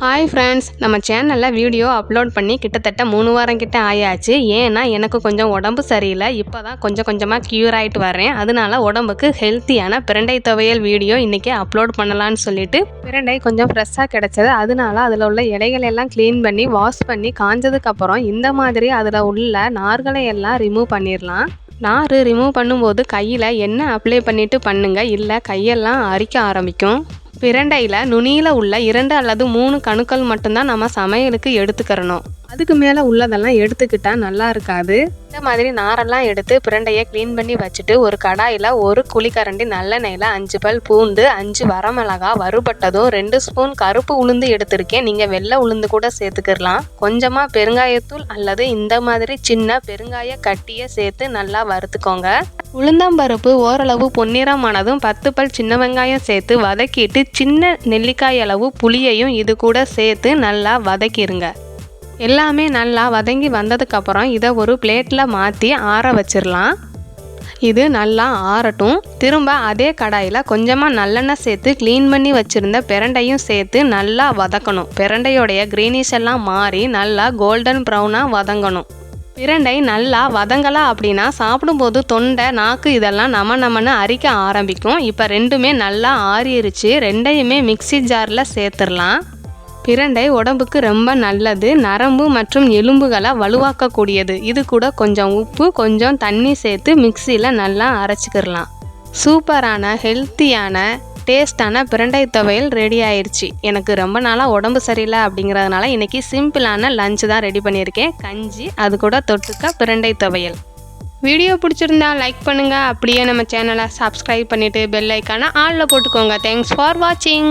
Hi friends, நம்ம சேனலில் video upload பண்ணி கிட்டத்தட்ட 3 வாரம் கிட்ட ஆயாச்சு. ஏன்னா எனக்கு கொஞ்சம் உடம்பு சரியில்லை. இப்போ தான் கொஞ்சம் கொஞ்சமாக க்யூர் ஆகிட்டு வரேன். அதனால உடம்புக்கு ஹெல்த்தியான பிரண்டை துவையல் வீடியோ இன்றைக்கி அப்லோட் பண்ணலான்னு சொல்லிட்டு பிரண்டை கொஞ்சம் ஃப்ரெஷ்ஷாக கிடச்சது. அதனால அதில் உள்ள இலைகள் எல்லாம் க்ளீன் பண்ணி வாஷ் பண்ணி காஞ்சதுக்கப்புறம் இந்த மாதிரி அதில் உள்ள நார்களை எல்லாம் ரிமூவ் பண்ணிடலாம். நார் ரிமூவ் பண்ணும்போது கையில் எண்ணெய் அப்ளை பண்ணிவிட்டு பண்ணுங்கள், இல்லை கையெல்லாம் அரிக்க ஆரம்பிக்கும். பிரண்டையில் நுனியில் உள்ள 2 அல்லது 3 கணுக்கள் மட்டும்தான் நம்ம சமையலுக்கு எடுத்துக்கிறணும். அதுக்கு மேலே உள்ளதெல்லாம் எடுத்துக்கிட்டால் நல்லா இருக்காது. இந்த மாதிரி நாரெல்லாம் எடுத்து பிரண்டையை க்ளீன் பண்ணி வச்சுட்டு ஒரு கடாயில் 1 குழிக்கரண்டி நல்லெண்ணெயில் 5 பல் பூண்டு, 5 வரமிளகா வறுபட்டதும் 2 ஸ்பூன் கருப்பு உளுந்து எடுத்திருக்கேன். நீங்கள் வெள்ளை உளுந்து கூட சேர்த்துக்கிடலாம். கொஞ்சமாக பெருங்காயத்தூள் அல்லது இந்த மாதிரி சின்ன பெருங்காய கட்டியை சேர்த்து நல்லா வறுத்துக்கோங்க. உளுந்தம்பருப்பு ஓரளவு பொன்னிறமானதும் 10 பல் சின்ன வெங்காயம் சேர்த்து வதக்கிட்டு சின்ன நெல்லிக்காய் அளவு புளியையும் இது கூட சேர்த்து நல்லா வதக்கிடுங்க. எல்லாமே நல்லா வதங்கி வந்ததுக்கப்புறம் இதை ஒரு பிளேட்டில் மாற்றி ஆற வச்சிடலாம். இது நல்லா ஆறட்டும். திரும்ப அதே கடாயில் கொஞ்சமாக நல்லெண்ணெய் சேர்த்து க்ளீன் பண்ணி வச்சுருந்த பிரண்டையும் சேர்த்து நல்லா வதக்கணும். பிரண்டையோடைய க்ரீனிஷ் எல்லாம் மாறி நல்லா கோல்டன் ப்ரௌனாக வதங்கணும். பிரண்டை நல்லா வதங்கலாம் அப்படின்னா சாப்பிடும்போது தொண்டை, நாக்கு இதெல்லாம் நமன்னு அரிக்க ஆரம்பிக்கும். இப்போ ரெண்டுமே நல்லா ஆறிடுச்சு. ரெண்டையுமே மிக்சி ஜாரில் சேர்த்துடலாம். பிரண்டை உடம்புக்கு ரொம்ப நல்லது. நரம்பு மற்றும் எலும்புகளை வலுவாக்கக்கூடியது. இது கூட கொஞ்சம் உப்பு, கொஞ்சம் தண்ணி சேர்த்து மிக்சியில் நல்லா அரைச்சிக்கிடலாம். சூப்பரான ஹெல்த்தியான டேஸ்டான பிரண்டை துவையல் ரெடி ஆயிடுச்சு. எனக்கு ரொம்ப நாளாக உடம்பு சரியில்லை அப்படிங்கிறதுனால இன்றைக்கி சிம்பிளான லஞ்சு தான் ரெடி பண்ணியிருக்கேன். கஞ்சி, அது கூட தொட்டுக்க பிரண்டை துவையல். வீடியோ பிடிச்சிருந்தா லைக் பண்ணுங்கள். அப்படியே நம்ம சேனலை சப்ஸ்கிரைப் பண்ணிவிட்டு பெல் ஐக்கானை ஆலில் போட்டுக்கோங்க. தேங்க்ஸ் ஃபார் வாட்சிங்.